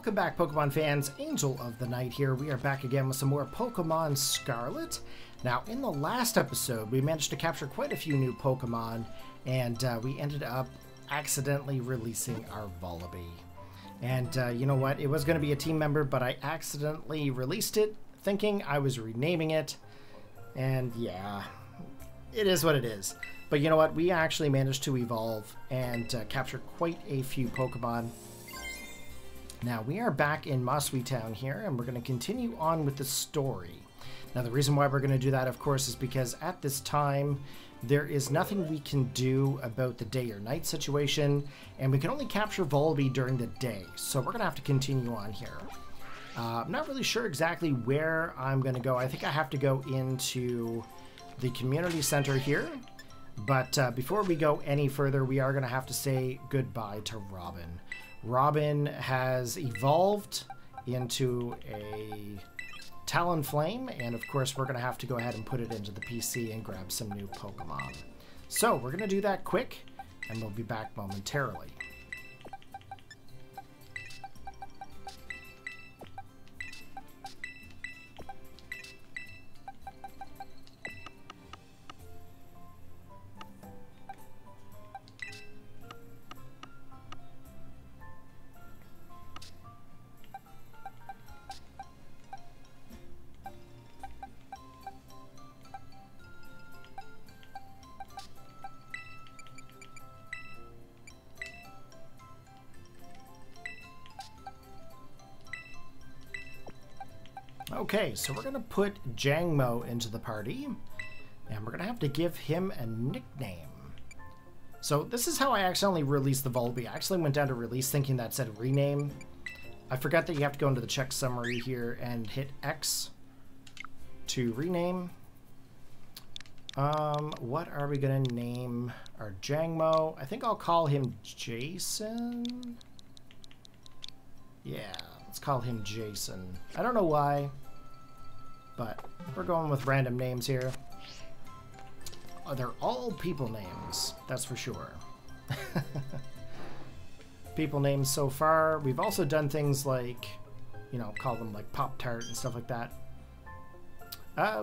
Welcome back, Pokemon fans. Angel of the Night here. We are back again with some more Pokemon Scarlet. Now, in the last episode, we managed to capture quite a few new Pokemon, and we ended up accidentally releasing our Vullaby. And you know what? It was going to be a team member, but I accidentally released it, thinking I was renaming it. And yeah, it is what it is. But you know what? We actually managed to evolve and capture quite a few Pokemon. Now, we are back in Mosui Town here, and we're going to continue on with the story. Now, the reason why we're going to do that, of course, is because at this time, there is nothing we can do about the day or night situation, and we can only capture Vullaby during the day. So we're going to have to continue on here. I'm not really sure exactly where I'm going to go. I think I have to go into the community center here. But before we go any further, we are going to have to say goodbye to Robin. Robin has evolved into a Talonflame, and of course we're going to have to go ahead and put it into the PC and grab some new Pokemon. So we're going to do that quick, and we'll be back momentarily. Okay, so we're going to put Jangmo into the party, and we're going to have to give him a nickname. So this is how I accidentally released the Vullaby. I actually went down to release thinking that said rename. I forgot that you have to go into the check summary here and hit X to rename. What are we going to name our Jangmo? I think I'll call him Jason. Yeah, let's call him Jason. I don't know why, but we're going with random names here. Oh, they're all people names, that's for sure. People names so far. We've also done things like, you know, call them like Pop-Tart and stuff like that.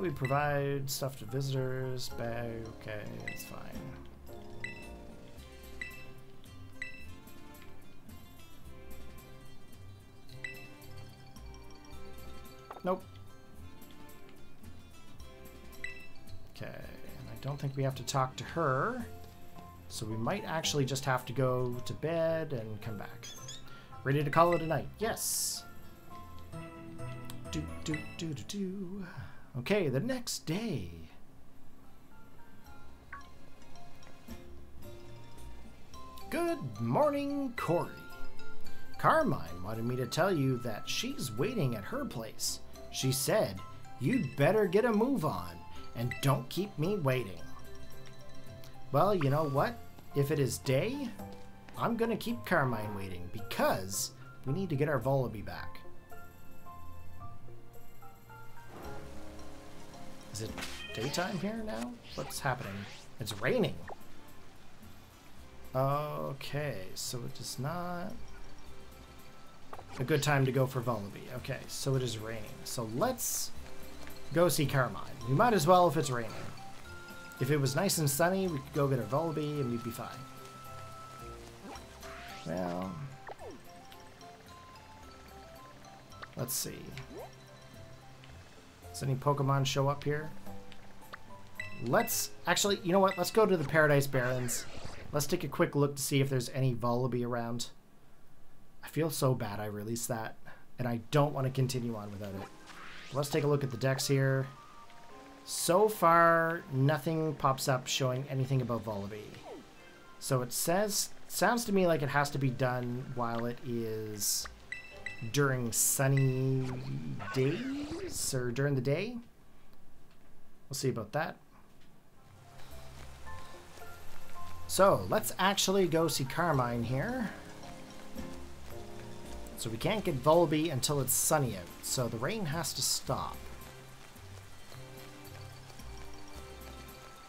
We provide stuff to visitors. Bag, okay, it's fine. Nope. Okay, and I don't think we have to talk to her, so we might actually just have to go to bed and come back. Ready to call it a night? Yes. Okay, the next day. Good morning, Corey. Carmine wanted me to tell you that she's waiting at her place. She said, you'd better get a move on and don't keep me waiting. Well, you know what? If it is day, I'm going to keep Carmine waiting because we need to get our Vullaby back. Is it daytime here now? What's happening? It's raining. Okay, so it is not a good time to go for Vullaby. Okay, so it is raining. So let's go see Carmine. We might as well if it's raining. If it was nice and sunny, we could go get our Vullaby and we'd be fine. Well, let's see. Does any Pokemon show up here? Let's actually, you know what? Let's go to the Paradise Barrens. Let's take a quick look to see if there's any Vullaby around. I feel so bad I released that, and I don't want to continue on without it. Let's take a look at the decks here. So far, nothing pops up showing anything about Vullaby. So it sounds to me like it has to be done while it is during sunny days, or during the day. We'll see about that. So let's actually go see Carmine here. So we can't get Vullaby until it's sunny out, so the rain has to stop.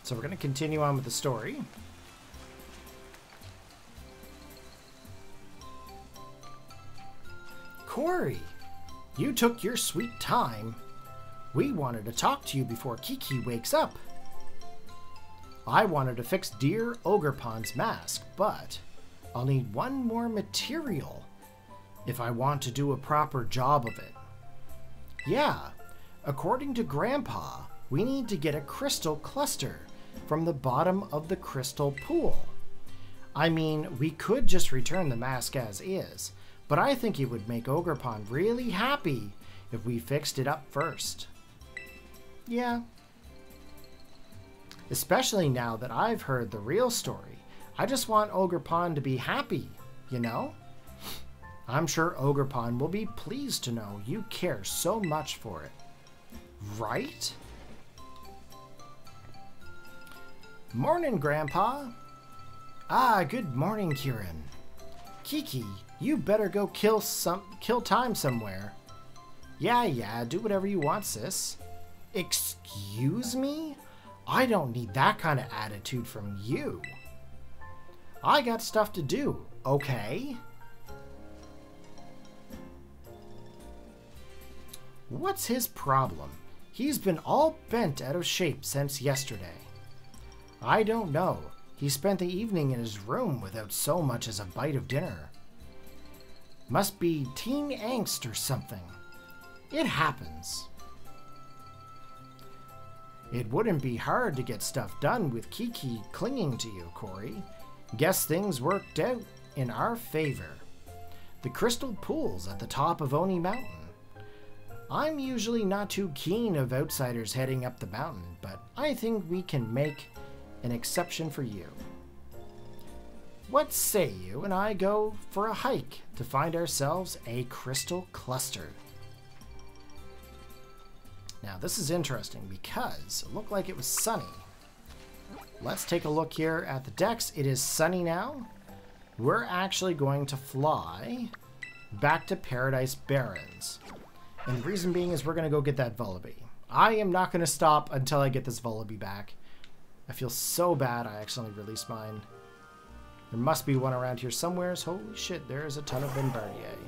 So we're going to continue on with the story. Corey, you took your sweet time. We wanted to talk to you before Kiki wakes up. I wanted to fix dear Ogerpons Mask, but I'll need one more material if I want to do a proper job of it. Yeah, according to Grandpa, we need to get a crystal cluster from the bottom of the crystal pool. I mean, we could just return the mask as is, but I think it would make Ogerpon really happy if we fixed it up first. Yeah. Especially now that I've heard the real story. I just want Ogerpon to be happy, you know? I'm sure Ogerpon will be pleased to know you care so much for it. Right? Morning, Grandpa. Ah, good morning, Kieran. Kiki, you better go kill time somewhere. Yeah, do whatever you want, sis. Excuse me? I don't need that kind of attitude from you. I got stuff to do, okay? What's his problem? He's been all bent out of shape since yesterday. I don't know. He spent the evening in his room without so much as a bite of dinner. Must be teen angst or something. It happens. It wouldn't be hard to get stuff done with Kiki clinging to you, Corey. Guess things worked out in our favor. The crystal pool's at the top of Oni Mountain. I'm usually not too keen of outsiders heading up the mountain, but I think we can make an exception for you. What say you and I go for a hike to find ourselves a crystal cluster? Now this is interesting because it looked like it was sunny. Let's take a look here at the decks. It is sunny now. We're actually going to fly back to Paradise Barrens. And the reason being is we're going to go get that Vullaby. I am not going to stop until I get this Vullaby back. I feel so bad I accidentally released mine. There must be one around here somewhere. Holy shit, there's a ton of Bombardier.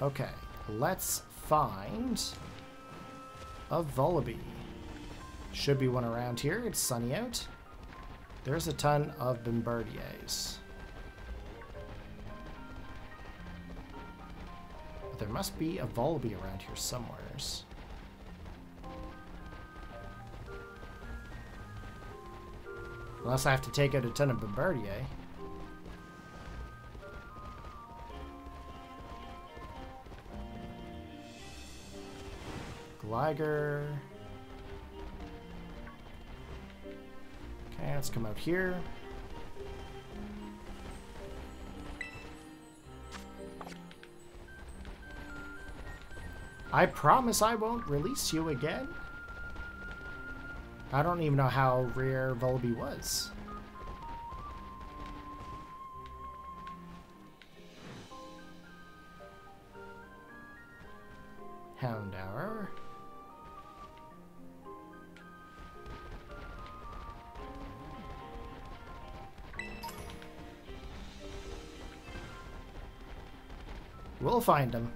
Okay, let's find a Vullaby. Should be one around here. It's sunny out. There's a ton of Bombardiers. But there must be a Vullaby around here somewheres. Unless I have to take out a ton of Bombardier. Gligar. Okay, let's come out here. I promise I won't release you again. I don't even know how rare Vullaby was. Houndour. We'll find him.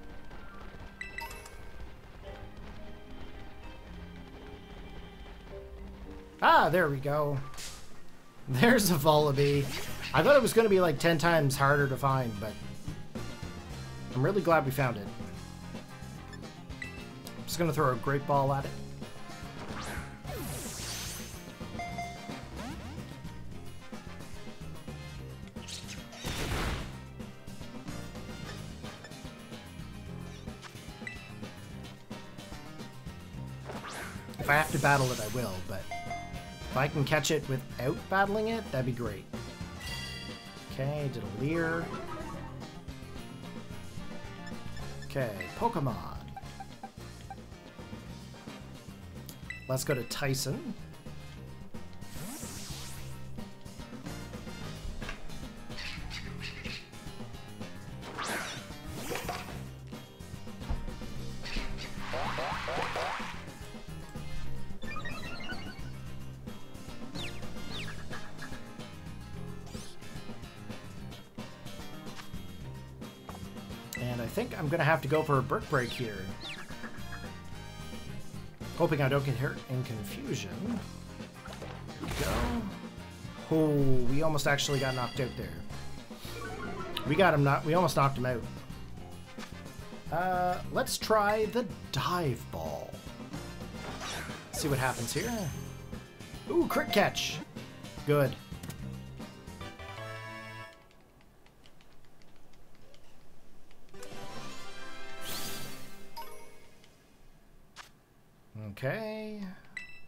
Ah, there we go. There's a Vullaby. I thought it was going to be like 10 times harder to find, but I'm really glad we found it. I'm just going to throw a great ball at it. If I have to battle it, I will, but if I can catch it without battling it, that'd be great. Okay, did a Leer. Okay, Pokemon. Let's go to Tyson. think I'm gonna have to go for a brick break here. Hoping I don't get hurt in confusion. Here we go. Oh, we almost actually got knocked out there. We got him we almost knocked him out. Let's try the dive ball. See what happens here. Ooh, crit catch. Good. Okay.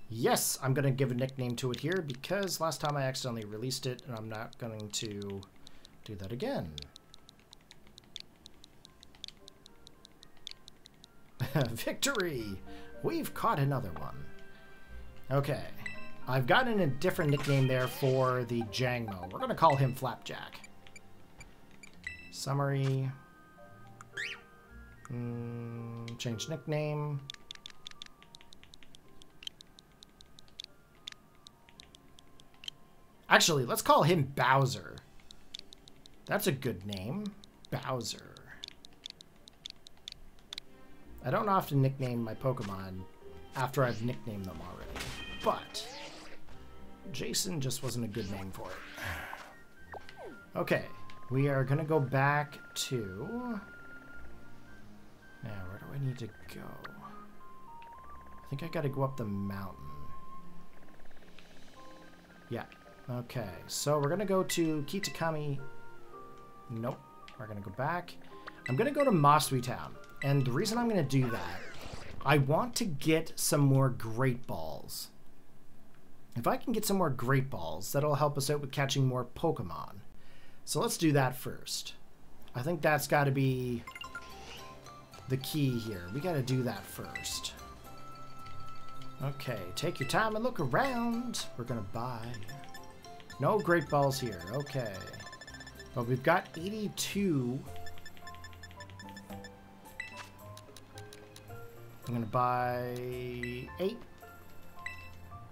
Yes, I'm going to give a nickname to it here because last time I accidentally released it and I'm not going to do that again. Victory! We've caught another one. Okay. I've gotten a different nickname there for the Jangmo. We're going to call him Flapjack. Summary. Change nickname. Actually, let's call him Bowser. That's a good name. Bowser. I don't often nickname my Pokemon after I've nicknamed them already, but Jason just wasn't a good name for it. Okay, we are going to go back to... Now, where do I need to go? I think I got to go up the mountain. Yeah. Okay, so we're going to go to Kitakami. Nope. We're going to go back. I'm going to go to Mosui Town. And the reason I'm going to do that, I want to get some more Great Balls. If I can get some more Great Balls, that'll help us out with catching more Pokemon. So let's do that first. I think that's got to be the key here. We got to do that first. Okay, take your time and look around. We're going to buy... No Great Balls here. Okay. But we've got 82. I'm going to buy 8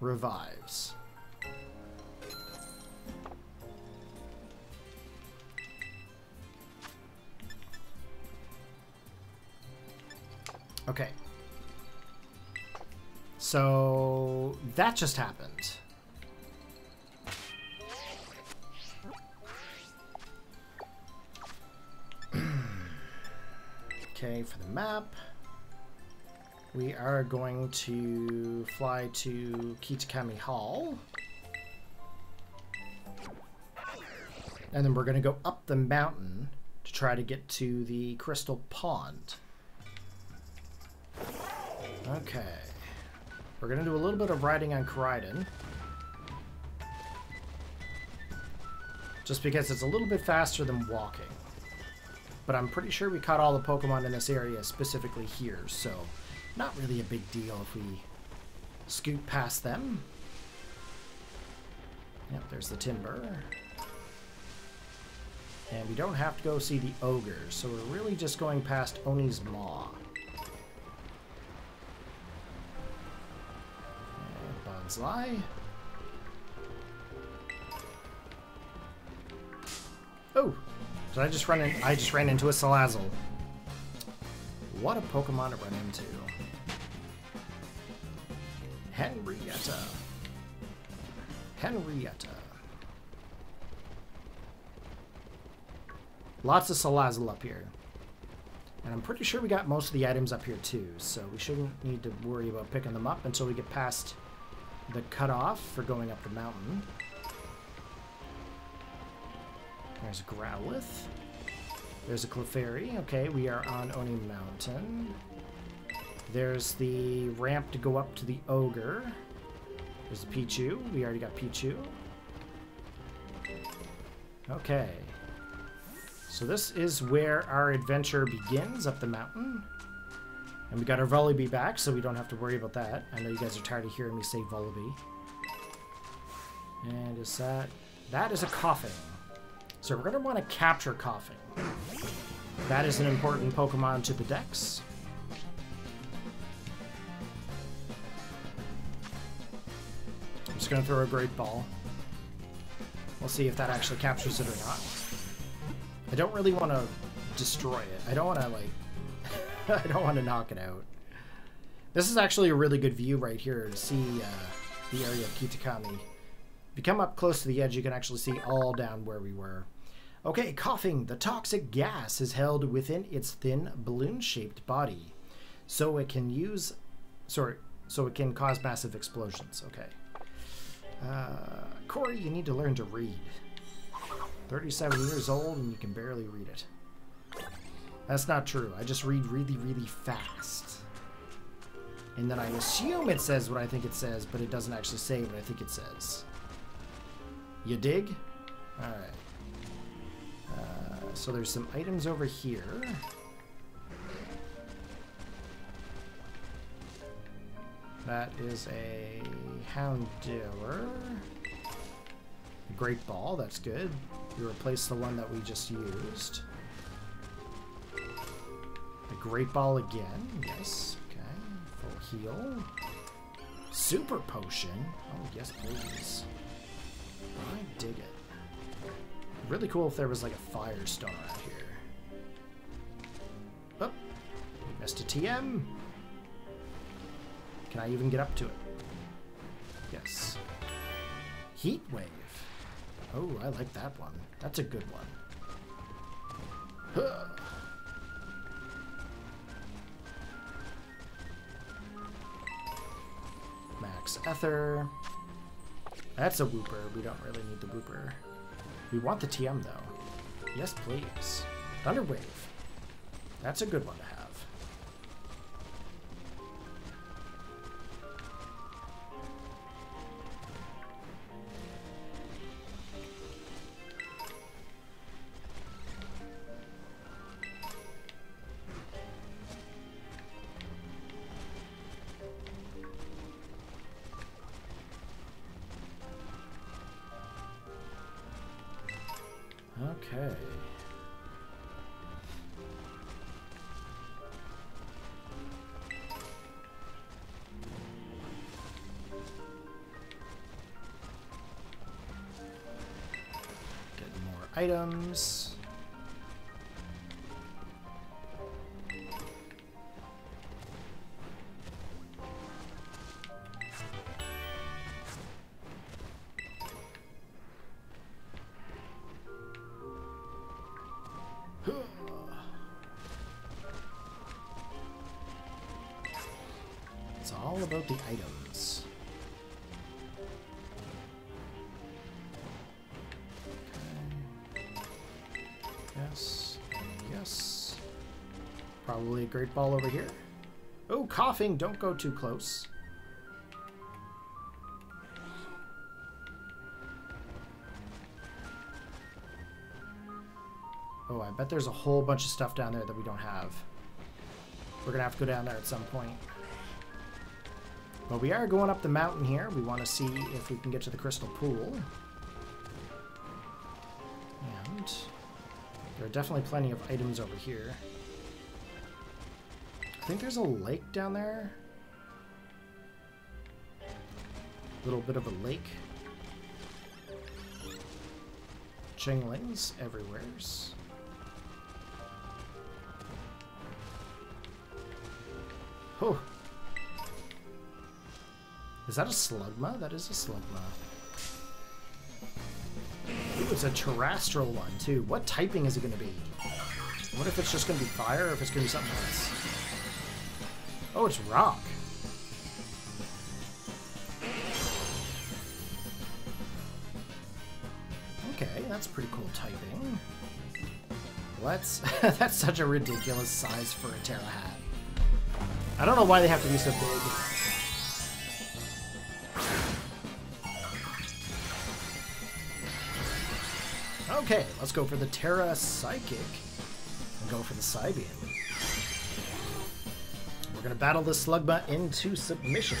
revives. Okay. So that just happened. Okay, for the map, we are going to fly to Kitakami Hall. And then we're going to go up the mountain to try to get to the Crystal Pond. Okay. We're going to do a little bit of riding on Koraidon. Just because it's a little bit faster than walking. But I'm pretty sure we caught all the Pokemon in this area, specifically here, so not really a big deal if we scoot past them. Yep, there's the timber. And we don't have to go see the ogre, so we're really just going past Oni's Maw. And Bonsai. Oh! Did I just run in? I just ran into a Salazzle. What a Pokemon to run into. Henrietta. Henrietta. Lots of Salazzle up here. And I'm pretty sure we got most of the items up here too, so we shouldn't need to worry about picking them up until we get past the cutoff for going up the mountain. There's a Growlithe. There's a Clefairy. Okay, we are on Oni Mountain. There's the ramp to go up to the Ogre. There's a Pichu. We already got Pichu. Okay. So this is where our adventure begins, up the mountain. And we got our Vullaby back, so we don't have to worry about that. I know you guys are tired of hearing me say Vullaby. And is that... That is a Coughing. So we're going to want to capture Coughing. That is an important Pokemon to the Dex. I'm just going to throw a Great Ball. We'll see if that actually captures it or not. I don't really want to destroy it. I don't want to, like... I don't want to knock it out. This is actually a really good view right here to see the area of Kitakami. If you come up close to the edge, you can actually see all down where we were. Okay, coughing. The toxic gas is held within its thin balloon-shaped body, so it can use... Sorry, so it can cause massive explosions. Okay. Corey, you need to learn to read. 37 years old and you can barely read it. That's not true. I just read really, really fast. And then I assume it says what I think it says, but it doesn't actually say what I think it says. You dig? Alright. So there's some items over here. That is a Houndour. A Great Ball, that's good. We replaced the one that we just used. A Great Ball again, yes. Okay, full heal. Super Potion. Oh, yes, please. I dig it. Really cool if there was like a Firestone around here. Oh, missed a TM. Can I even get up to it? Yes. Heat Wave. Oh, I like that one. That's a good one. Huh. Max Ether. That's a Whooper. We don't really need the Whooper. We want the TM, though. Yes, please. Thunder Wave. That's a good one to have. Okay. Getting more items. It's all about the items. Okay. Yes. Yes. Probably a Great Ball over here. Oh, coughing! Don't go too close. Oh, I bet there's a whole bunch of stuff down there that we don't have. We're gonna have to go down there at some point. But we are going up the mountain here. We want to see if we can get to the crystal pool. And there are definitely plenty of items over here. I think there's a lake down there. A little bit of a lake. Chinglings everywheres. Oh. Is that a Slugma? That is a Slugma. Ooh, it's a terrestrial one, too. What typing is it going to be? What if it's just going to be fire, or if it's going to be something else? Oh, it's rock. Okay, that's pretty cool typing. Let's... That's such a ridiculous size for a Terra hat. I don't know why they have to be so big. Okay, let's go for the Terra Psychic and go for the Cybian. We're going to battle this Slugma into submission.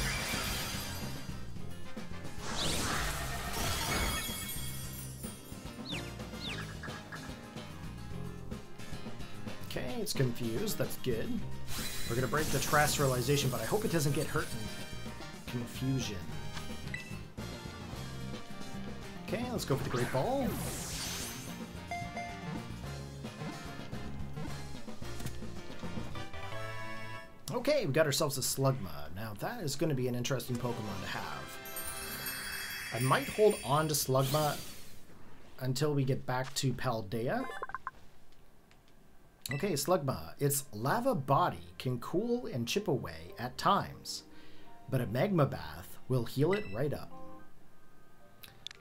Okay, it's confused. That's good. We're going to break the terrestrialization, but I hope it doesn't get hurt in confusion. Okay, let's go for the Great Ball. Okay, we got ourselves a Slugma. Now that is going to be an interesting Pokemon to have. I might hold on to Slugma until we get back to Paldea. Okay, Slugma. Its lava body can cool and chip away at times, but a magma bath will heal it right up.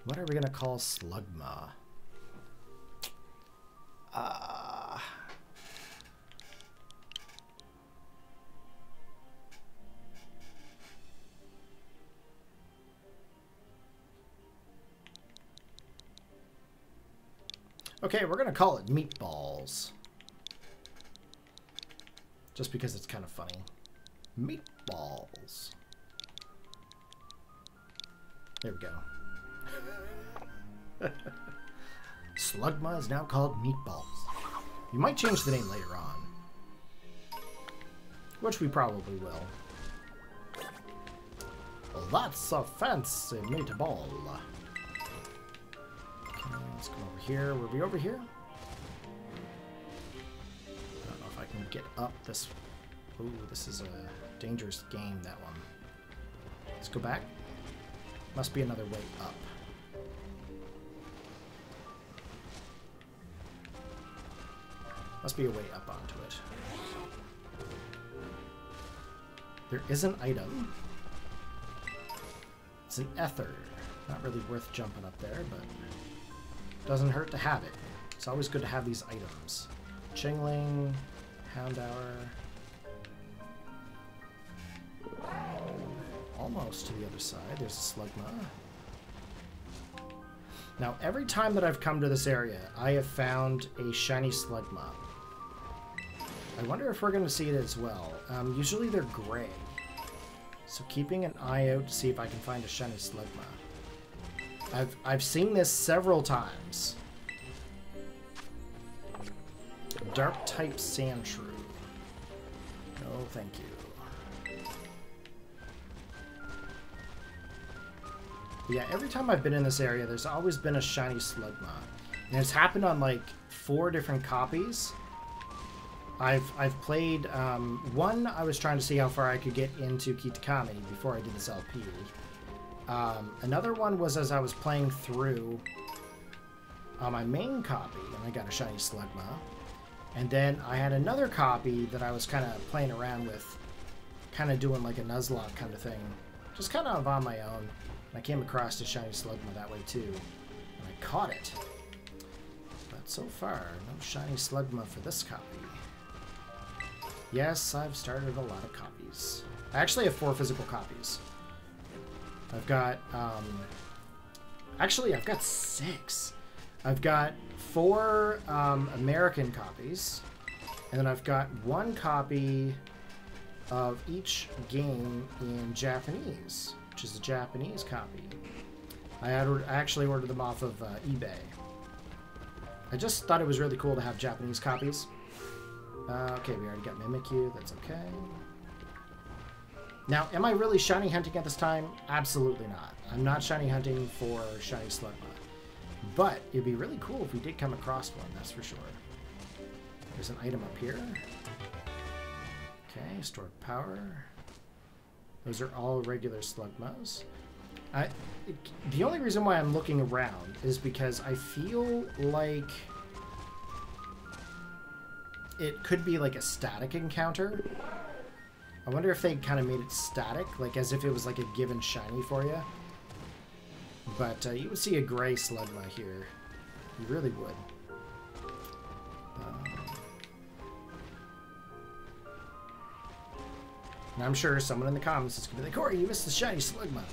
What are we going to call Slugma? Okay, we're going to call it Meatballs. Just because it's kind of funny. Meatballs. There we go. Slugma is now called Meatballs. You might change the name later on. Which we probably will. Well, that's a fancy meatball. Okay, let's go over here. Were we over here? I don't know if I can get up this... Ooh, this is a dangerous game, that one. Let's go back. Must be another way up. Must be a way up onto it. There is an item. It's an ether. Not really worth jumping up there, but doesn't hurt to have it. It's always good to have these items. Chingling, Houndour. Almost to the other side. There's a Slugma. Now, every time that I've come to this area, I have found a shiny Slugma. I wonder if we're going to see it as well. Usually they're gray. So keeping an eye out to see if I can find a shiny Slugma. I've seen this several times. Dark type Sandshrew. No, thank you. But yeah, every time I've been in this area, there's always been a shiny Slugma. And it's happened on like 4 different copies. I've played one. I was trying to see how far I could get into Kitakami before I did this LP. Another one was as I was playing through on my main copy, and I got a shiny Slugma. And then I had another copy that I was kind of playing around with, kind of doing like a Nuzlocke kind of thing, just kind of on my own. And I came across a shiny Slugma that way too, and I caught it. But so far, no shiny Slugma for this copy. Yes, I've started a lot of copies. I actually have 4 physical copies. I've got, actually, I've got 6. I've got 4 American copies, and then I've got 1 copy of each game in Japanese, which is a Japanese copy. I actually ordered them off of eBay. I just thought it was really cool to have Japanese copies. Okay, we already got Mimikyu, that's okay. Now, am I really shiny hunting at this time? Absolutely not. I'm not shiny hunting for shiny Slugma. But it'd be really cool if we did come across one, that's for sure. There's an item up here. Okay, stored power. Those are all regular Slugmas. The only reason why I'm looking around is because I feel like it could be like a static encounter. I wonder if they kind of made it static, like as if it was like a given shiny for you. But you would see a gray Slugma here. You really would. And I'm sure someone in the comments is going to be like, Corey, you missed the shiny Slugma.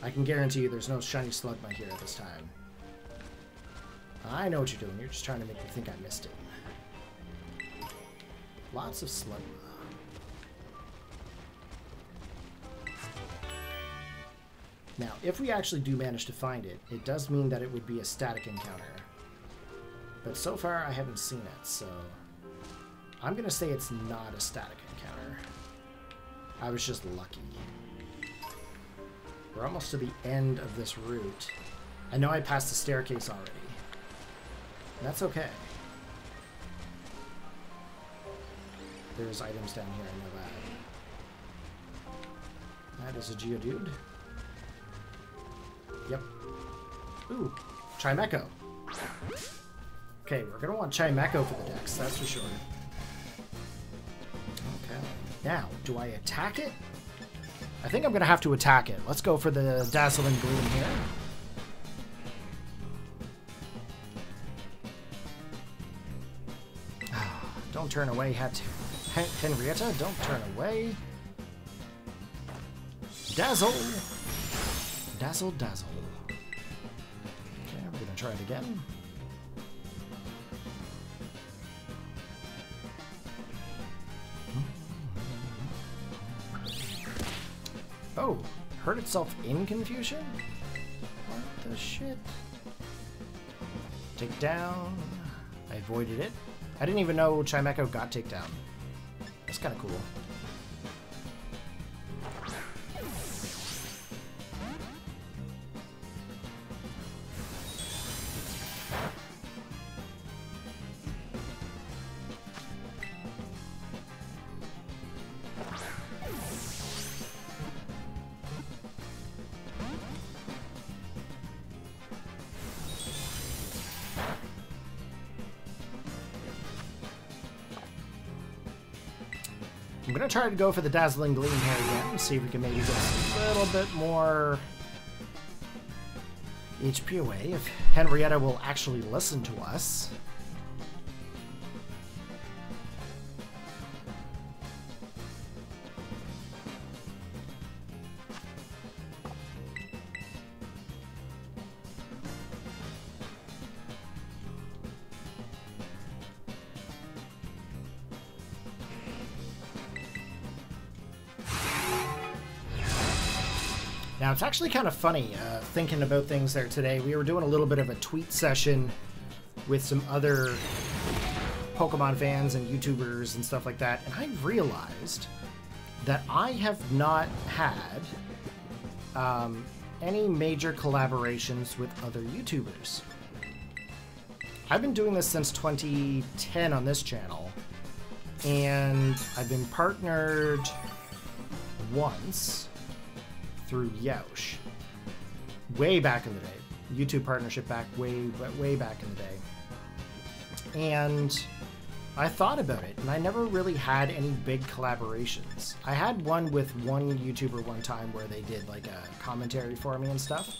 I can guarantee you there's no shiny Slugma here at this time. I know what you're doing. You're just trying to make me think I missed it. Lots of Slugma. Now, if we actually do manage to find it, it does mean that it would be a static encounter. But so far, I haven't seen it, so I'm going to say it's not a static encounter. I was just lucky. We're almost to the end of this route. I know I passed the staircase already. That's okay. There's items down here, I know that. That is a Geodude. Yep. Ooh, Chimecho. Okay, we're gonna want Chimecho for the dex, that's for sure. Okay. Now, do I attack it? I think I'm gonna have to attack it. Let's go for the Dazzling Gleam here. Don't turn away, Henrietta. Don't turn away. Dazzle! Dazzle, dazzle. Okay, we're gonna try it again. Oh, hurt itself in confusion? What the shit? Take down. I avoided it. I didn't even know Chimecho got takedown. That's kind of cool. I'm going to try to go for the Dazzling Gleam here again and see if we can maybe get a little bit more HP away, if Henrietta will actually listen to us. Now, it's actually kind of funny thinking about things there today. We were doing a little bit of a tweet session with some other Pokemon fans and YouTubers and stuff like that, and I realized that I have not had any major collaborations with other YouTubers. I've been doing this since 2010 on this channel, and I've been partnered once through Yosh. Way back in the day. YouTube partnership back way back in the day. And I thought about it, and I never really had any big collaborations. I had one with one YouTuber one time where they did like a commentary for me and stuff.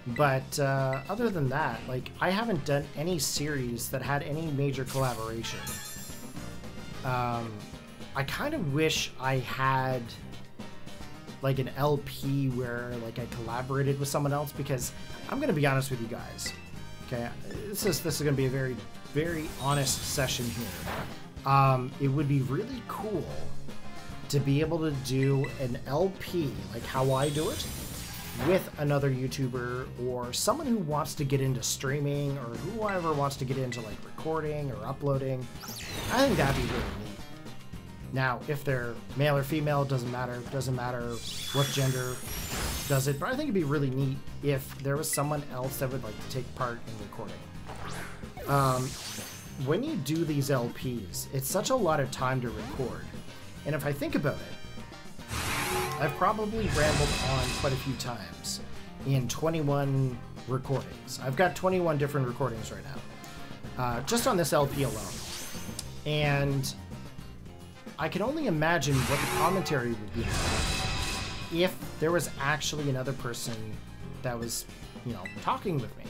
But other than that, like, I haven't done any series that had any major collaboration. I kind of wish I had like an LP where like I collaborated with someone else, because I'm gonna be honest with you guys. Okay, this is gonna be a very honest session here. It would be really cool to be able to do an LP like how I do it with another YouTuber or someone who wants to get into streaming, or whoever wants to get into like recording or uploading. I think that'd be really neat. Now, if they're male or female, doesn't matter. Doesn't matter what gender does it. But I think it'd be really neat if there was someone else that would like to take part in recording. When you do these LPs, it's such a lot of time to record. And if I think about it, I've probably rambled on quite a few times in 21 recordings. I've got 21 different recordings right now, just on this LP alone. And I can only imagine what the commentary would be like if there was actually another person that was, you know, talking with me.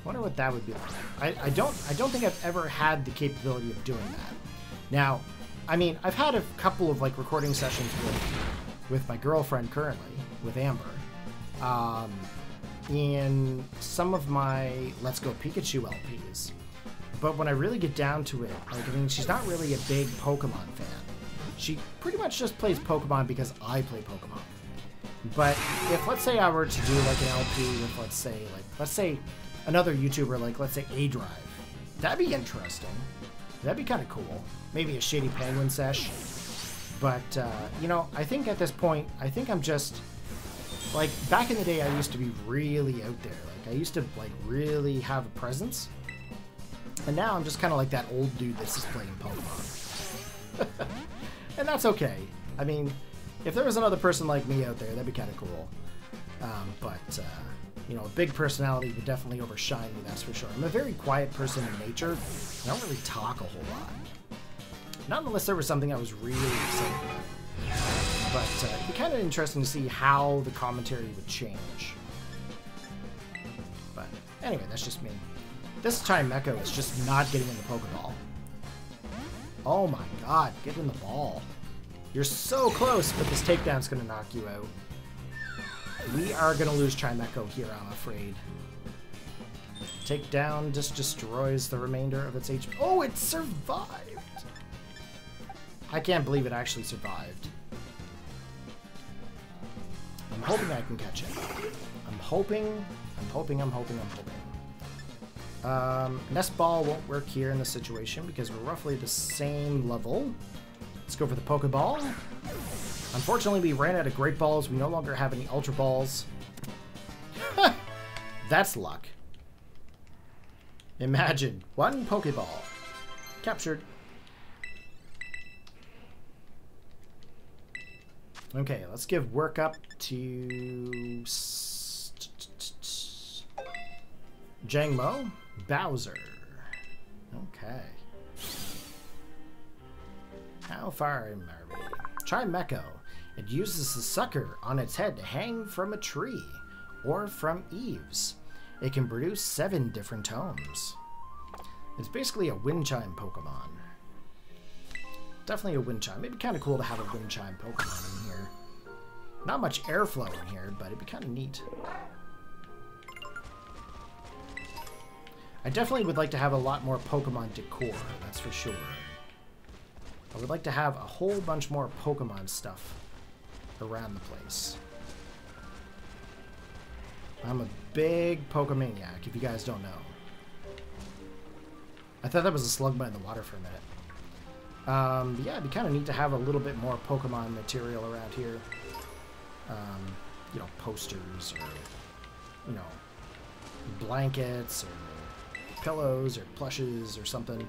Wonder what that would be like. I don't think I've ever had the capability of doing that. Now, I mean, I've had a couple of like recording sessions with my girlfriend currently, with Amber, in some of my Let's Go Pikachu LPs. But when I really get down to it, like, I mean, she's not really a big Pokemon fan. She pretty much just plays Pokemon because I play Pokemon. But if, let's say, I were to do like an LP with, let's say another YouTuber, like, let's say A-Drive, that'd be interesting. That'd be kind of cool. Maybe a Shady Penguin sesh. But, you know, I think at this point, I think I'm just, like, back in the day, I used to be really out there. Like, I used to, like, really have a presence. And now I'm just kind of like that old dude that's just playing Pokemon. And that's okay. I mean, If there was another person like me out there, that'd be kind of cool. You know, a big personality would definitely overshine me, that's for sure. I'm a very quiet person in nature. I don't really talk a whole lot. Not unless there was something I was really excited about. But it'd be kind of interesting to see how the commentary would change. But anyway, that's just me. This time Mecho is just not getting in the Pokeball. Oh my god, get in the ball. You're so close, but this takedown's going to knock you out. We are going to lose Chimecho here, I'm afraid. Takedown just destroys the remainder of its HP. Oh, it survived! I can't believe it actually survived. I'm hoping I can catch it. I'm hoping. Nest Ball won't work here in this situation because we're roughly the same level. Let's go for the Pokeball. Unfortunately, we ran out of Great Balls. We no longer have any Ultra Balls. That's luck. Imagine one Pokeball. Captured. Okay, let's give work up to Jangmo Bowser. Okay. How far am I? Chimecho. It uses the sucker on its head to hang from a tree or from eaves. It can produce 7 different tones. It's basically a wind chime Pokemon. Definitely a wind chime. It'd be kind of cool to have a wind chime Pokemon in here. Not much airflow in here, but it'd be kind of neat. I definitely would like to have a lot more Pokemon decor, that's for sure. I would like to have a whole bunch more Pokemon stuff around the place. I'm a big Pokemaniac, if you guys don't know. I thought that was a slug in the water for a minute. Yeah, it'd be kind of neat to have a little bit more Pokemon material around here. You know, posters or, you know, blankets or pillows or plushes or something.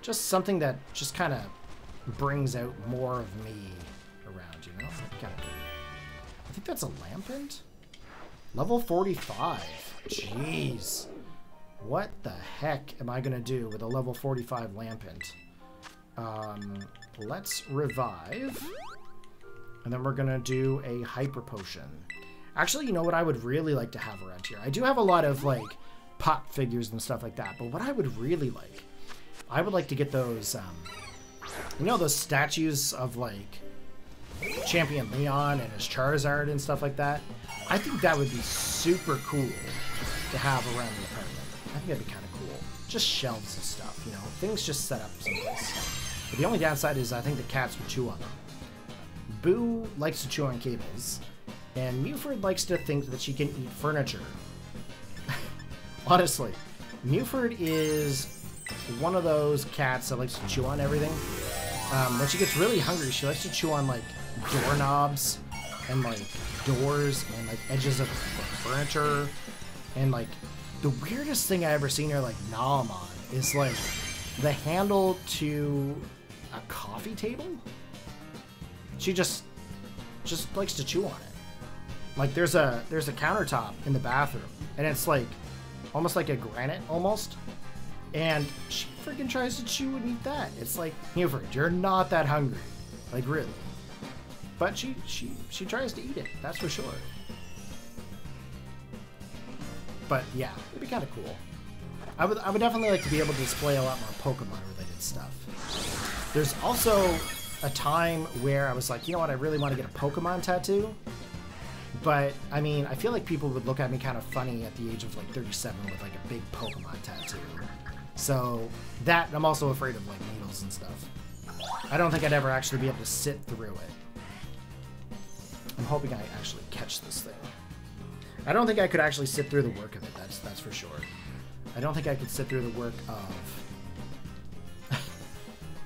Just something that just kind of brings out more of me around, you know? Kind of. I think that's a Lampent? Level 45. Jeez. What the heck am I going to do with a level 45 Lampent? Let's revive. And then we're going to do a Hyper Potion. Actually, you know what I would really like to have around here? I do have a lot of, like, pop figures and stuff like that. But what I would really like, I would like to get those, you know, those statues of, like, Champion Leon and his Charizard and stuff like that? I think that would be super cool to have around the apartment. I think that'd be kind of cool. Just shelves and stuff, you know? Things just set up someplace. But the only downside is I think the cats would chew on them. Boo likes to chew on cables. And Mewford likes to think that she can eat furniture. Honestly. Mewford is one of those cats that likes to chew on everything. When she gets really hungry, she likes to chew on, like, doorknobs and, like, doors and, like, edges of furniture. And, like, the weirdest thing I ever seen her, like, nom on is, like, the handle to a coffee table. She just likes to chew on it. Like, there's a countertop in the bathroom, and it's, like, almost like a granite, almost. And she freaking tries to chew and eat that. It's like, Mewford, you're not that hungry. Like, really. But she tries to eat it, that's for sure. But yeah, it'd be kind of cool. I would definitely like to be able to display a lot more Pokemon-related stuff. There's also a time where I was like, you know what, I really want to get a Pokemon tattoo. But, I mean, I feel like people would look at me kind of funny at the age of, like, 37 with, like, a big Pokemon tattoo. So, that, I'm also afraid of, like, needles and stuff. I don't think I'd ever actually be able to sit through it. I'm hoping I actually catch this thing. I don't think I could actually sit through the work of it, that's for sure. I don't think I could sit through the work of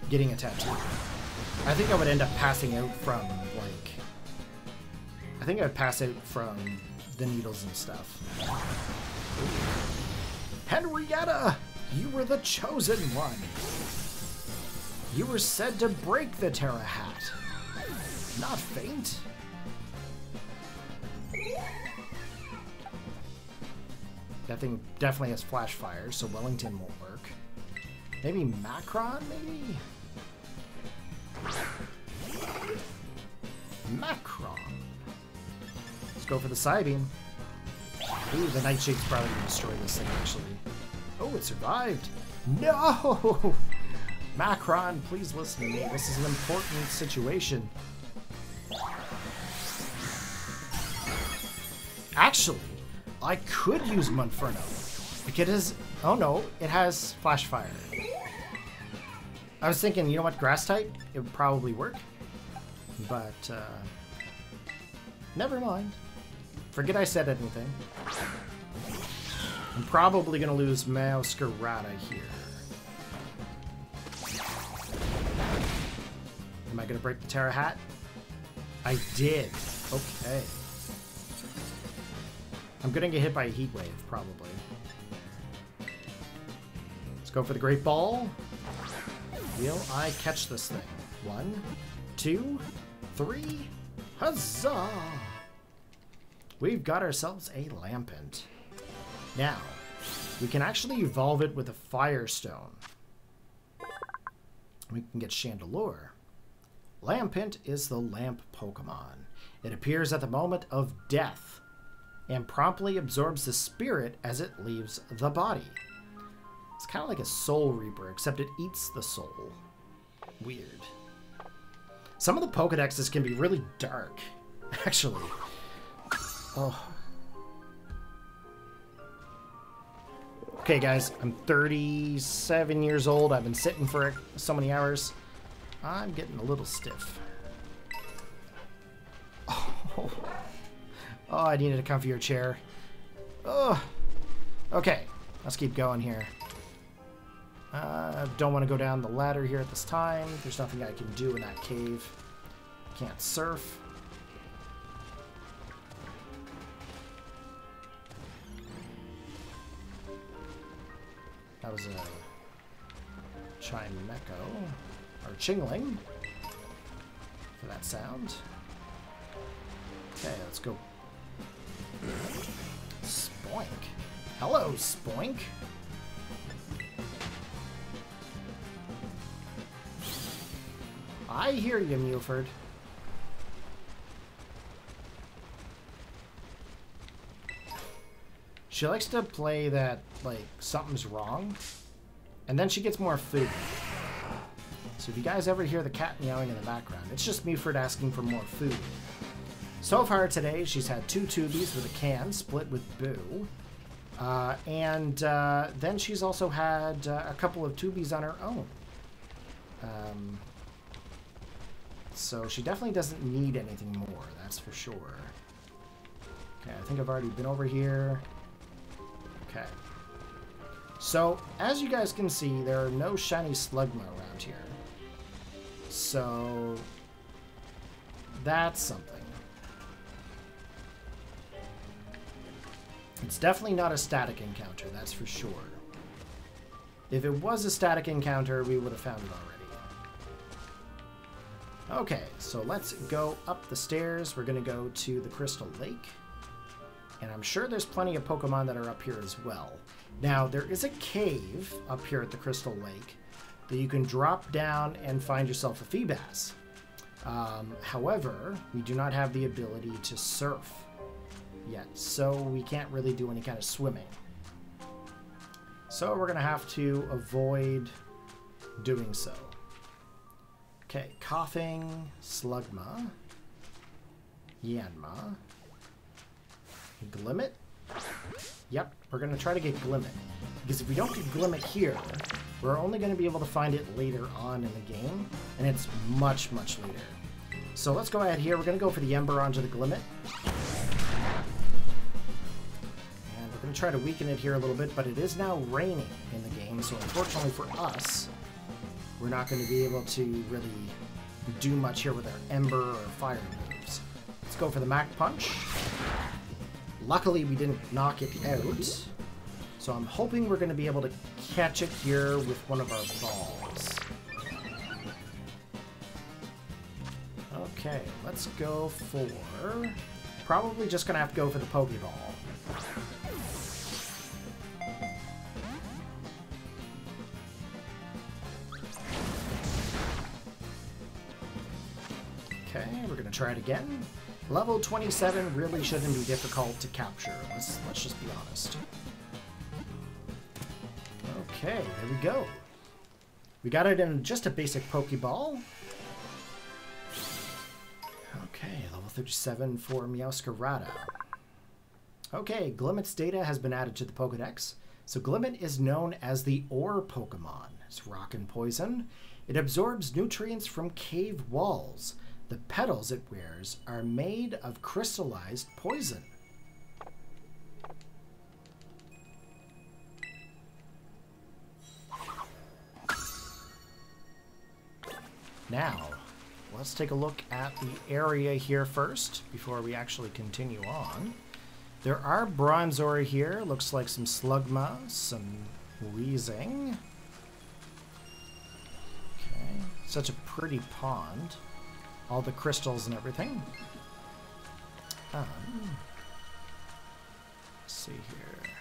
getting a tattoo. I think I would end up passing out from, like... I think I'd pass out from the needles and stuff. Henrietta! You were the chosen one! You were said to break the Terra Hat. Not faint? That thing definitely has flash fire, so Wellington won't work. Maybe Macron, maybe? Macron. Let's go for the Psybeam. Ooh, the Nightshade's probably going to destroy this thing, actually. Oh, it survived. No! Macron, please listen to me. This is an important situation. Actually, I could use Infernal. Because it is... Oh no, it has Flash Fire. I was thinking, you know what, Grass type? It would probably work. But, never mind. Forget I said anything. I'm probably going to lose Masquerada here. Am I going to break the Terra Hat? I did. Okay. I'm going to get hit by a Heat Wave, probably. Let's go for the Great Ball. Will I catch this thing? 1, 2, 3. Huzzah! We've got ourselves a Lampent. Now, we can actually evolve it with a Firestone. We can get Chandelure. Lampent is the Lamp Pokemon. It appears at the moment of death and promptly absorbs the spirit as it leaves the body. It's kind of like a Soul Reaper, except it eats the soul. Weird. Some of the Pokedexes can be really dark, actually. Oh. Okay, guys, I'm 37 years old. I've been sitting for so many hours. I'm getting a little stiff. Oh, I needed a comfier chair. Oh. Okay, let's keep going here. Don't want to go down the ladder here at this time. There's nothing I can do in that cave. Can't surf. That was a Chimecho, or Chingling, for that sound. Okay, let's go. Spoink. Hello, Spoink. I hear you, Muford. She likes to play that, like, something's wrong, and then she gets more food. So if you guys ever hear the cat meowing in the background, it's just Muford asking for more food. So far today, she's had 2 Tubies with a can, split with Boo. And then she's also had a couple of Tubies on her own. So she definitely doesn't need anything more, that's for sure. Okay, I think I've already been over here. Okay. So, as you guys can see, there are no shiny Slugma around here. So, that's something. It's definitely not a static encounter, that's for sure. If it was a static encounter, we would have found it already. Okay, so let's go up the stairs. We're going to go to the Crystal Lake. And I'm sure there's plenty of Pokemon that are up here as well. Now, there is a cave up here at the Crystal Lake that you can drop down and find yourself a Feebas. However, we do not have the ability to surf yet, so we can't really do any kind of swimming. So we're going to have to avoid doing so. Okay, Coughing, Slugma, Yanma, Glimmet. Yep, we're going to try to get Glimmet. Because if we don't get Glimmet here, we're only going to be able to find it later on in the game, and it's much, much later. So let's go ahead here. We're going to go for the Ember onto the Glimmet. And we're going to try to weaken it here a little bit, but it is now raining in the game, so unfortunately for us, we're not going to be able to really do much here with our Ember or Fire moves. Let's go for the Mach Punch. Luckily, we didn't knock it out, so I'm hoping we're going to be able to catch it here with one of our balls. Okay, let's go for... Probably just gonna have to go for the Pokeball. Okay, we're gonna try it again. Level 27 really shouldn't be difficult to capture. Let's just be honest. Okay, there we go. We got it in just a basic Pokeball. Okay, level 37 for Meowscarada. Okay, Glimmet's data has been added to the Pokedex. So Glimmet is known as the Ore Pokemon. It's rock and poison. It absorbs nutrients from cave walls. The petals it wears are made of crystallized poison. Now, let's take a look at the area here first before we actually continue on. There are Bronzor here. Looks like some Slugma, some Weezing. Okay, such a pretty pond. All the crystals and everything. Let's see here.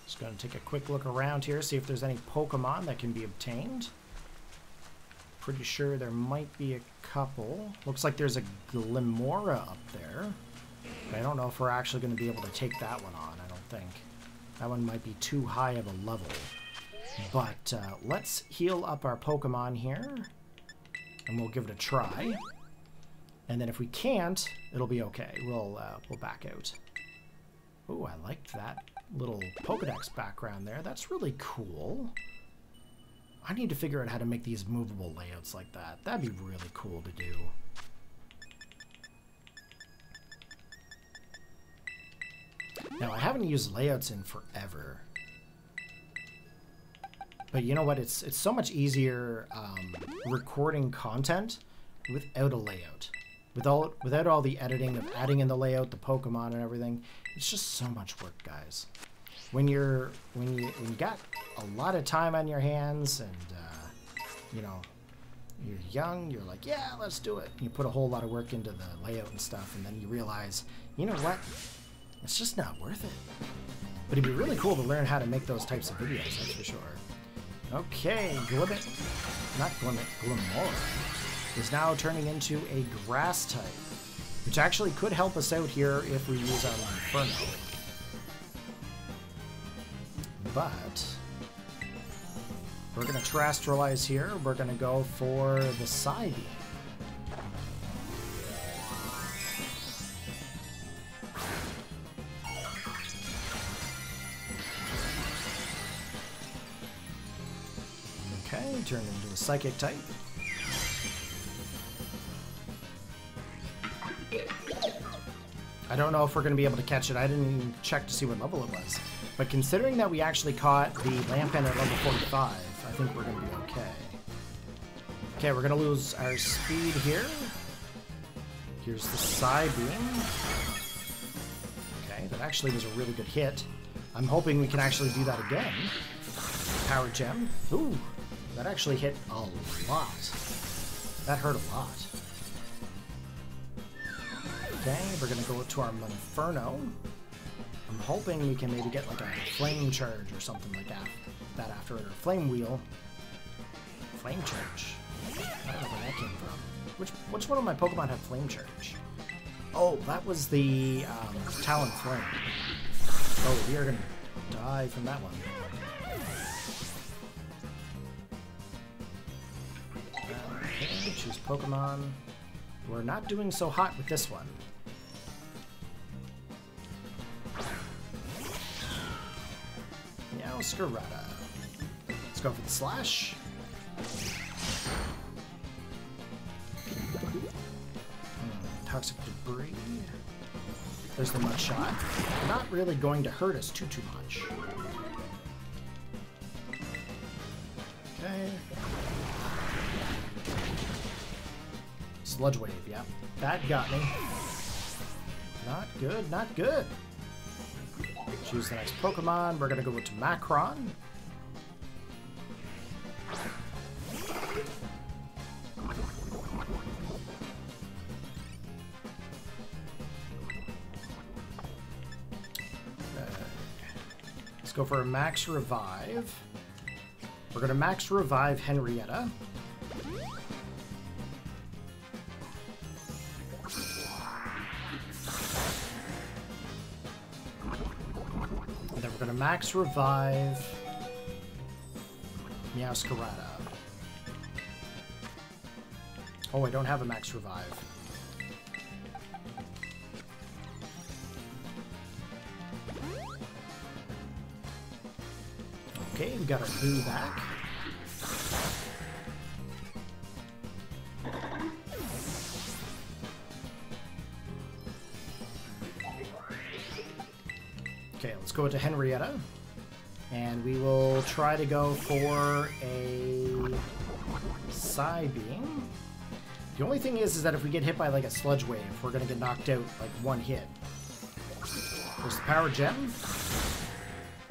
Just going to take a quick look around here, see if there's any Pokemon that can be obtained. Pretty sure there might be a couple. Looks like there's a Glimmora up there. But I don't know if we're actually going to be able to take that one on, I don't think. That one might be too high of a level. But let's heal up our Pokemon here, and we'll give it a try. And then if we can't, it'll be okay. We'll back out. Ooh, I liked that little Pokedex background there. That's really cool. I need to figure out how to make these movable layouts like that. That'd be really cool to do. Now, I haven't used layouts in forever. But you know what? It's so much easier recording content without a layout. Without all the editing of adding in the layout, the Pokemon and everything. It's just so much work, guys. When you got a lot of time on your hands and you know, you're young, you're like, yeah, let's do it. You put a whole lot of work into the layout and stuff, and then you realize, you know what? It's just not worth it. But it'd be really cool to learn how to make those types of videos, that's for sure. Okay, Glimmora is now turning into a grass type, which actually could help us out here if we use our Infernal. But we're going to terrestrialize here. We're going to go for the Psybeam. Okay, turn into a Psychic type. I don't know if we're going to be able to catch it. I didn't even check to see what level it was. But considering that we actually caught the Lampent at level 45, I think we're going to be okay. Okay, we're going to lose our speed here. Here's the Psybeam. Okay, that actually was a really good hit. I'm hoping we can actually do that again. Power Gem. Ooh, that actually hit a lot. That hurt a lot. Okay, we're gonna go to our Inferno. I'm hoping we can maybe get like a Flame Charge or something like that after it, or Flame Wheel. Flame Charge. I don't know where that came from. Which one of my Pokemon had Flame Charge? Oh, that was the Talon Flame. Oh, we are gonna die from that one. Okay, choose Pokemon. We're not doing so hot with this one. Meowscarada. Let's go for the Slash. Toxic Debris. There's the Mud Shot. Not really going to hurt us too much. Okay. Sludge Wave, yeah. That got me. Not good, not good. Choose the next Pokemon. We're going to go to Macron. go for a max revive. We're going to max revive Henrietta. And then we're going to max revive Meowscarada. Oh, I don't have a max revive. Okay, we got our Boo back. Okay, let's go to Henrietta. And we will try to go for a Psybeam. The only thing is that if we get hit by like a Sludge Wave, we're going to get knocked out like one hit. There's the Power Gem.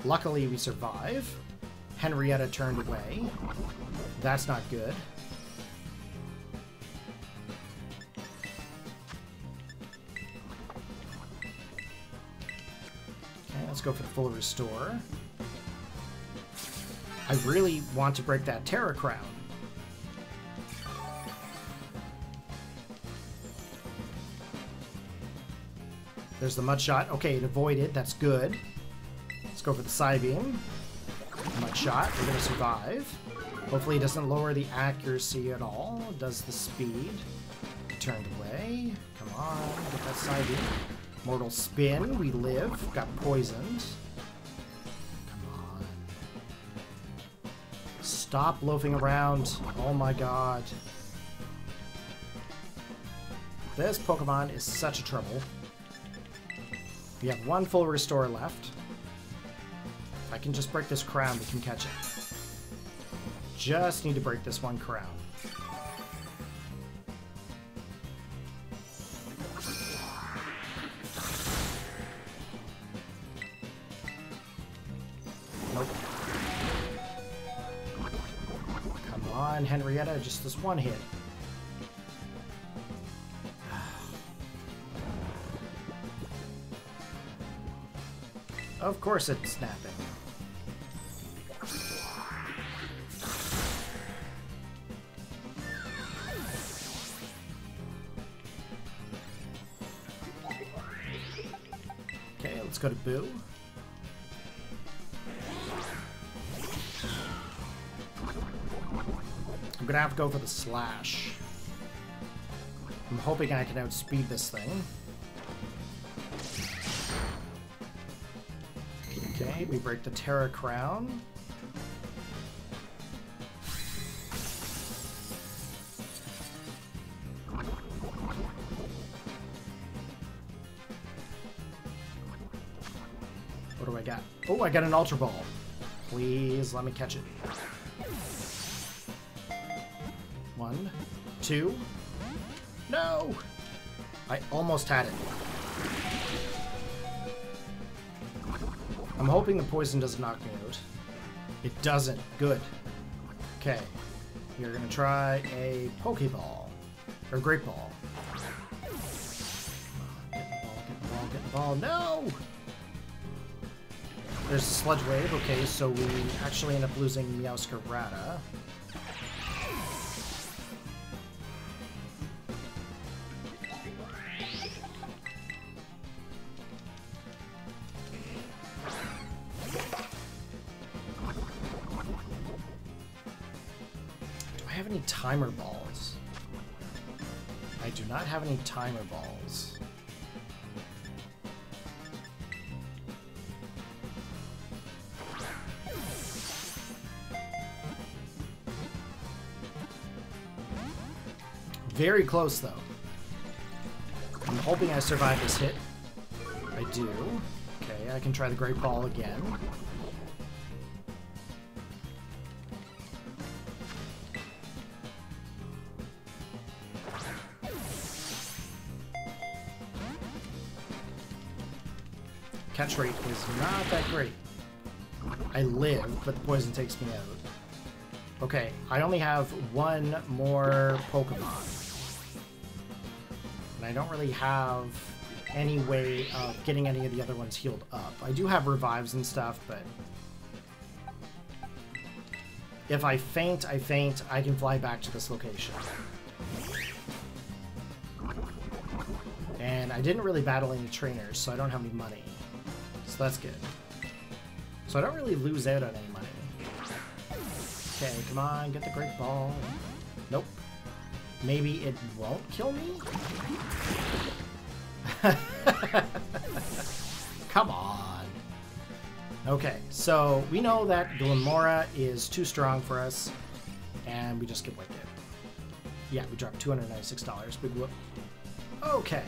Luckily, we survive. Henrietta turned away. That's not good. Okay, let's go for the full restore. I really want to break that Terra Crown. There's the Mud Shot. Okay, it avoided. That's good. Let's go for the Psybeam. Mud Shot. We're going to survive. Hopefully it doesn't lower the accuracy at all. It does the speed. Turned away. Come on. Get that Psybeam. Mortal Spin. We live. Got poisoned. Come on. Stop loafing around. Oh my god. This Pokemon is such a trouble. We have one full restore left. If I can just break this crown, we can catch it. Just need to break this one crown. Nope. Come on, Henrietta, just this one hit. Of course it's snapping. Okay, let's go to Boo. I'm gonna have to go for the Slash. I'm hoping I can outspeed this thing. Okay, we break the Terra Crown. What do I got? Oh, I got an Ultra Ball. Please let me catch it. 1, 2. No! I almost had it. I'm hoping the poison doesn't knock me out. It doesn't. Good. Okay. We're going to try a Pokeball. Or Great Ball. Get the ball, get the ball, get the ball. No! There's a Sludge Wave. Okay, so we actually end up losing Meowscarada. Timer balls. I do not have any timer balls. Very close though. I'm hoping I survive this hit. I do. Okay, I can try the Great Ball again. Catch rate is not that great. I live, but the poison takes me out. Okay, I only have one more Pokemon. And I don't really have any way of getting any of the other ones healed up. I do have revives and stuff, but If I faint, I faint. I can fly back to this location. And I didn't really battle any trainers, so I don't have any money. So that's good. So I don't really lose out on any money. Okay, come on, get the great ball. Nope. Maybe it won't kill me? Come on. Okay, so we know that Glamora is too strong for us, and we just get wicked. Yeah, we dropped $296. Big whoop. Okay.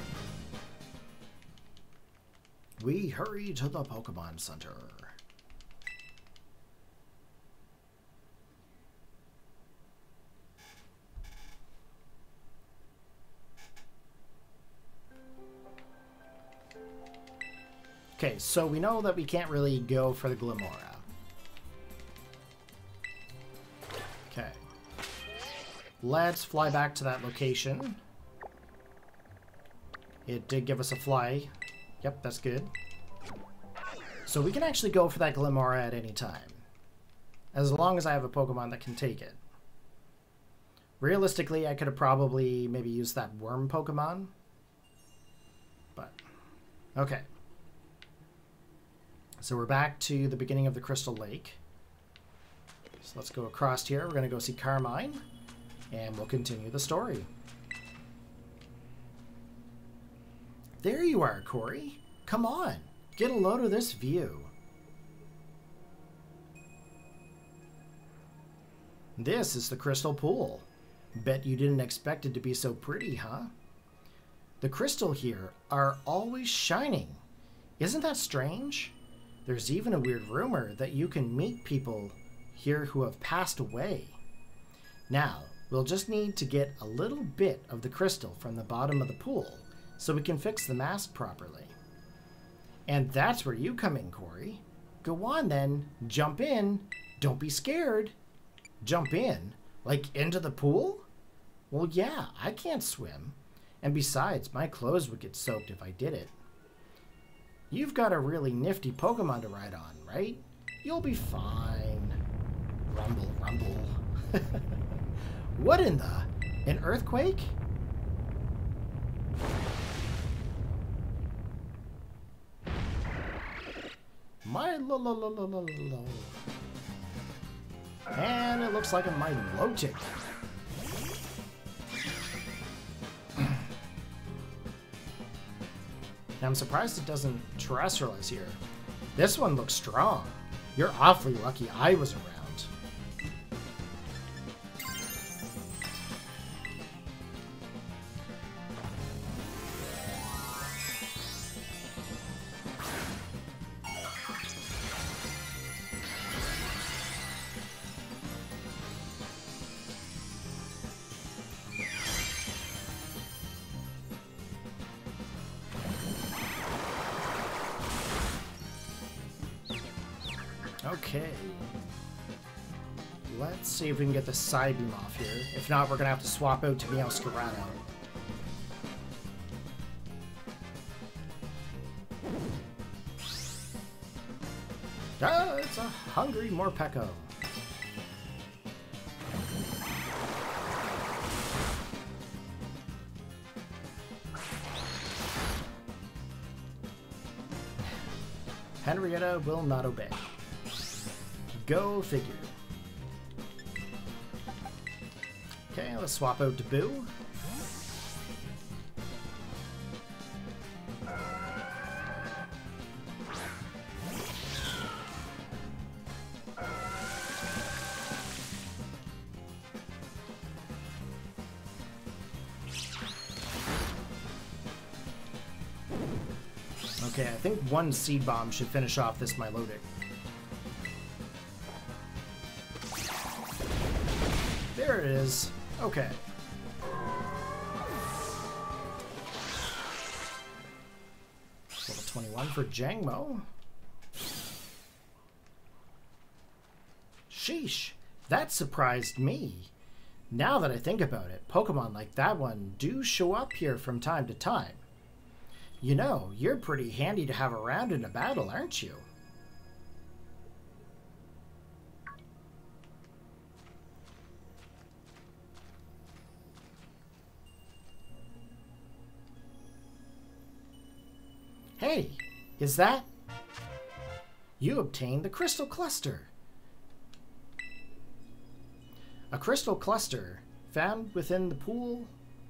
We hurry to the Pokemon Center. Okay, so we know that we can't really go for the Glamora. Okay. Let's fly back to that location. It did give us a fly. Yep, that's good. So we can actually go for that Glamora at any time. As long as I have a Pokemon that can take it. Realistically, I could have probably maybe used that worm Pokemon. But, okay. So we're back to the beginning of the Crystal Lake. So let's go across here. We're going to go see Carmine, and we'll continue the story. There you are, Corey. Come on, get a load of this view. This is the Crystal Pool. Bet you didn't expect it to be so pretty, huh? The crystal here are always shining. Isn't that strange? There's even a weird rumor that you can meet people here who have passed away. Now, we'll just need to get a little bit of the crystal from the bottom of the pool so we can fix the mask properly. And that's where you come in, Corey. Go on then, jump in. Don't be scared. Jump in? Like into the pool? Well, yeah, I can't swim. And besides, my clothes would get soaked if I did it. You've got a really nifty Pokemon to ride on, right? You'll be fine. Rumble, rumble. What in the? An earthquake? My lo. And it looks like a Milotic. I'm surprised it doesn't terrestrialize here. This one looks strong. You're awfully lucky I was around. Okay. Let's see if we can get the Psybeam off here. If not, we're going to have to swap out to Meowscarado. Ah, it's a hungry Morpeko. Henrietta will not obey. Go figure. Okay, let's swap out to Boo. Okay, I think one Seed Bomb should finish off this Milotic. There it is. Okay. Level 21 for Jangmo. Sheesh, that surprised me. Now that I think about it, Pokemon like that one do show up here from time to time. You know, you're pretty handy to have around in a battle, aren't you? Hey, is that... You obtained the crystal cluster. A crystal cluster found within the pool,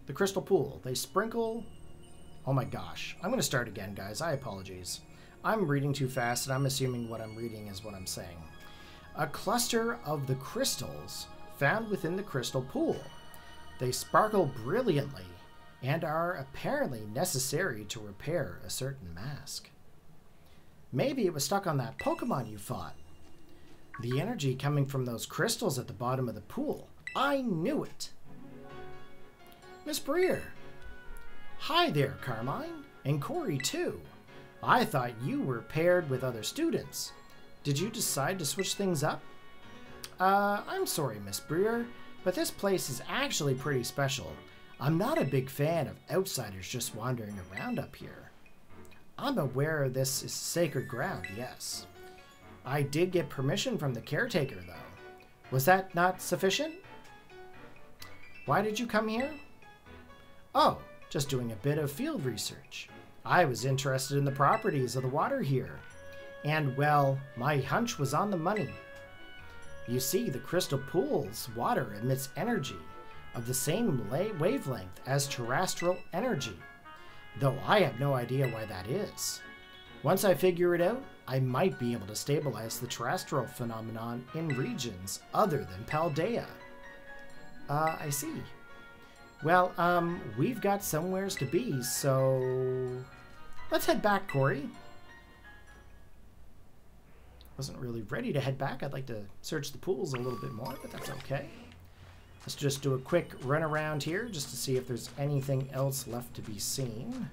the crystal pool. They sprinkle... Oh my gosh. I'm going to start again, guys. I apologize. I'm reading too fast, and I'm assuming what I'm reading is what I'm saying. A cluster of the crystals found within the crystal pool. They sparkle brilliantly and are apparently necessary to repair a certain mask. Maybe it was stuck on that Pokemon you fought. The energy coming from those crystals at the bottom of the pool. I knew it. Miss Breer. Hi there, Carmine. And Corey, too. I thought you were paired with other students. Did you decide to switch things up? I'm sorry, Miss Breer, but this place is actually pretty special. I'm not a big fan of outsiders just wandering around up here. I'm aware this is sacred ground, yes. I did get permission from the caretaker, though. Was that not sufficient? Why did you come here? Oh, just doing a bit of field research. I was interested in the properties of the water here. And, well, my hunch was on the money. You see, the crystal pool's water emits energy of the same wavelength as terrestrial energy, though I have no idea why that is. Once I figure it out, I might be able to stabilize the terrestrial phenomenon in regions other than Paldea. I see. Well, we've got somewheres to be, so let's head back, Corey. Wasn't really ready to head back. I'd like to search the pools a little bit more, but that's okay. Let's just do a quick run around here just to see if there's anything else left to be seen.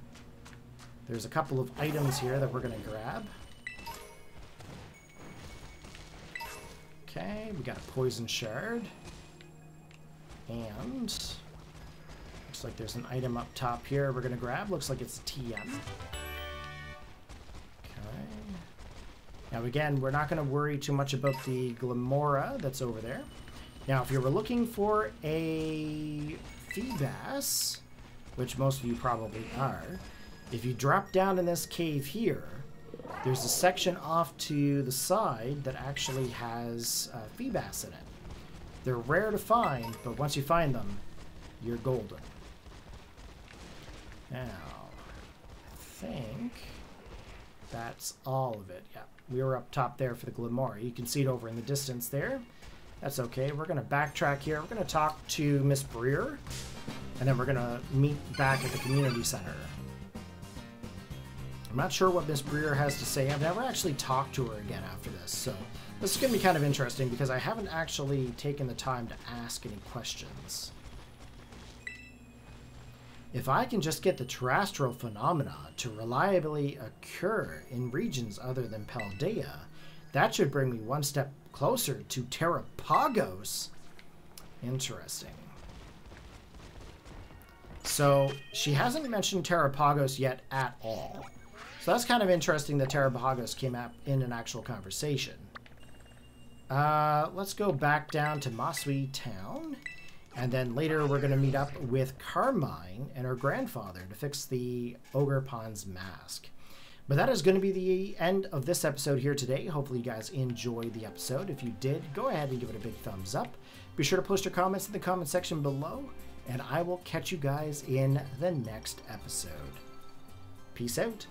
There's a couple of items here that we're going to grab. Okay, we got a poison shard. And looks like there's an item up top here we're going to grab. Looks like it's a TM. Okay. Now again, we're not going to worry too much about the Glamora that's over there. Now, if you were looking for a Feebas, which most of you probably are, if you drop down in this cave here, there's a section off to the side that actually has Feebas in it. They're rare to find, but once you find them, you're golden. Now, I think that's all of it. Yeah, we were up top there for the Glamora. You can see it over in the distance there. That's okay. We're going to backtrack here. We're going to talk to Miss Breer, and then we're going to meet back at the community center. I'm not sure what Miss Breer has to say. I've never actually talked to her again after this, so this is going to be kind of interesting because I haven't actually taken the time to ask any questions. If I can just get the terrestrial phenomena to reliably occur in regions other than Paldea, that should bring me one step closer to Terrapagos. Interesting. So she hasn't mentioned Terrapagos yet at all. So that's kind of interesting that Terrapagos came up in an actual conversation. Let's go back down to Mosui Town. And then later we're going to meet up with Carmine and her grandfather to fix the Ogerpons Mask. But that is going to be the end of this episode here today. Hopefully you guys enjoyed the episode. If you did, go ahead and give it a big thumbs up. Be sure to post your comments in the comment section below. And I will catch you guys in the next episode. Peace out.